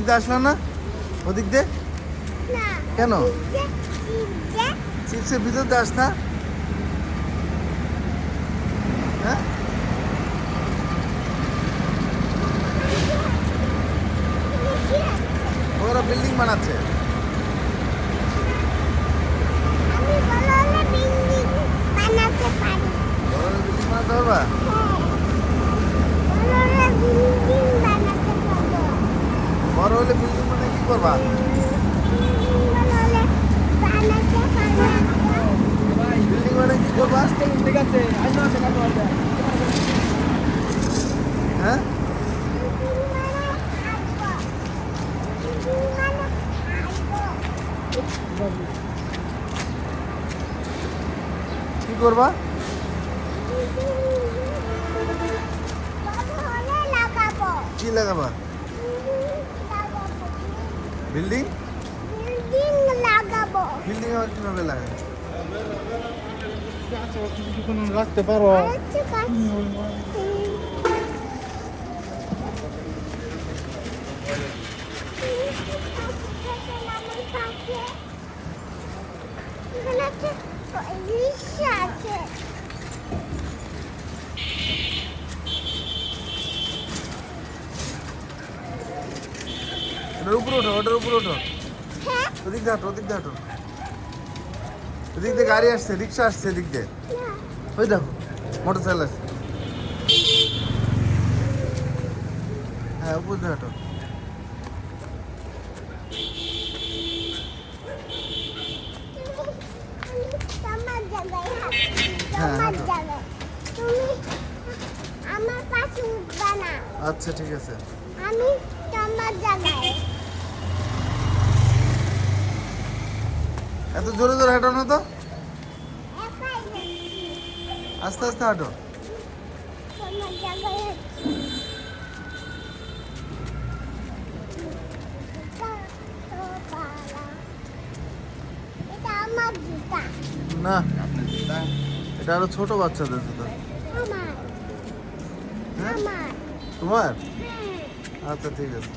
দিয়ে আসলো না? ওদিক দিয়ে কেন? চিপসের ভিতর দিয়ে আসতা? হ্যাঁ, ওরা বিল্ডিং বানাচ্ছে। বিল্ডিং বানাতে পারবা? বড় হলে বিল্ডিং মানে কি করবা? বিল্ডিং মানে কি করবা? ঠিক আছে, হ্যাঁ, কি করবা? কি লাগাবা? বিল্ডিং? বিল্ডিং আবার কিভাবে লাগাবে? রাখতে পারো। ওটার উপরে ওঠো, ওটার উপরে ওঠো। ওদিক দিয়ে হাঁটো, ওদিক দিয়ে হাঁটো। ওদিক দিয়ে গাড়ি আসছে, রিক্সা আসছে এদিক দিয়ে। ওই দেখো মোটর সাইকেল আসছে। হ্যাঁ, উপর দিয়ে হাঁটো। হ্যাঁ, হাঁটো। আচ্ছা, ঠিক আছে। আমি তোমার জায়গায় এত জোরে জোরে হাঁটো না তো, একাই যাচ্ছি। আস্তে আস্তে হাঁটো। তোমার জায়গায় আছি। এটা আমার জুতা। না, এটা আরো ছোট বাচ্চাদের জুতো। আমার হ্যাঁ, আমার তোমার? হ্যাঁ। আচ্ছা, ঠিক আছে।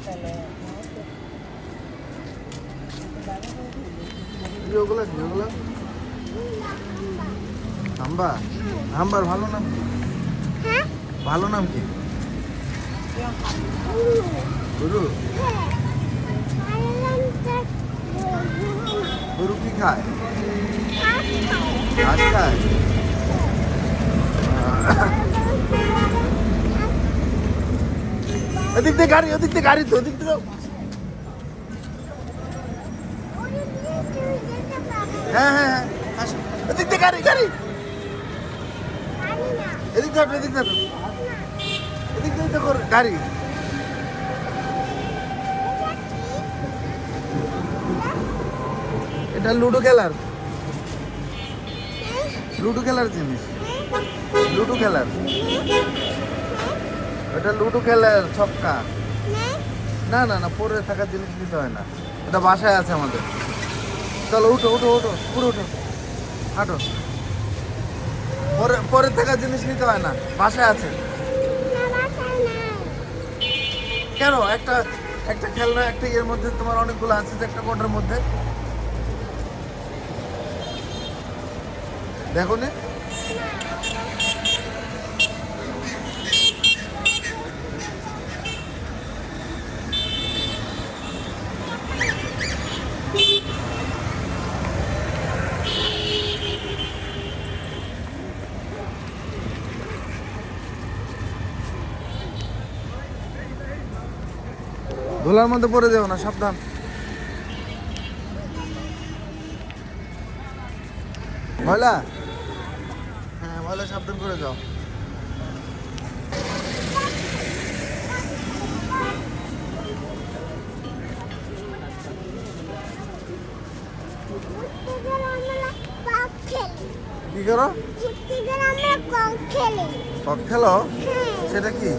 কি ওগুলা, কি ওগুলা? হাম্বা? হাম্বার ভালো নাম কি? হ্যাঁ? ভালো নাম কি? গরু? হ্যাঁ। আইল্যান্ডটা গরু কি খায়? ঘাস খায়। ঘাস খায়? ওদিক দিয়ে গাড়ি, ওদিক দিয়ে গাড়ি, তো ওদিক দিয়ে যাও। ওদিক দিয়ে তুমি যেতে পারবে হ্যাঁ, হ্যাঁ, হ্যাঁ, আসো। ওদিক দিয়ে গাড়ি, গাড়ি। পারি না। এদিক দিয়ে হাঁটো, এদিক দিয়ে হাঁটো। এদিক দিয়ে তো গাড়ি। এটা লুডো খেলার, লুডো খেলার জিনিস। লুডো খেলার, এটা লুডো খেলার ছক্কা। না না না, পরে থাকার জিনিস নিতে হয় না, এটা বাসায় আছে আমাদের। চলো উঠো, উঠো, উঠো, পুরো উঠো, হাঁটো। পরে পরে থাকার জিনিস নিতে হয় না, বাসায় আছে। কেন? একটা একটা খেলনা, একটা ইয়ের মধ্যে তোমার অনেকগুলো আছে, যে একটা কোটার মধ্যে। দেখো নে, ধুলার মধ্যে পড়ে যাও না, সাবধান। ময়লা? হ্যাঁ, ময়লা সাবধান করে যাও। কি করো? কক খেলো? সেটা কি?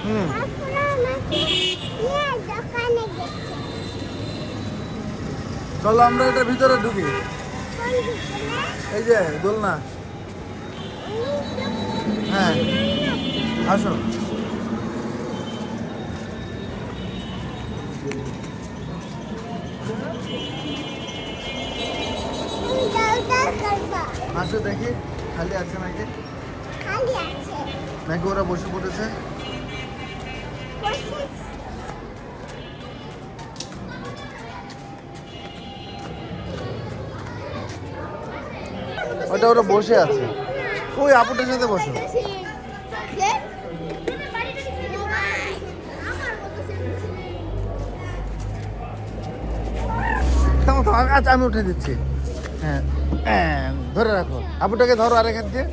হুম, চলো আমরা এটার ভিতরে ঢুকি। কোন দিকে? এই যে দোলনা। হ্যাঁ আসো। তুমি দৌড় করবা। আসো দেখি খালি আছে নাকি, খালি আছে। নাকি ওরা বসে পড়েছে। বসে ওটা ওরা বসে আছে। ওই আপুটার সাথে বসো। আচ্ছা আমি উঠে দিচ্ছি। হ্যাঁ ধরে রাখো, আপুটাকে ধরো আরেক হাত দিয়ে।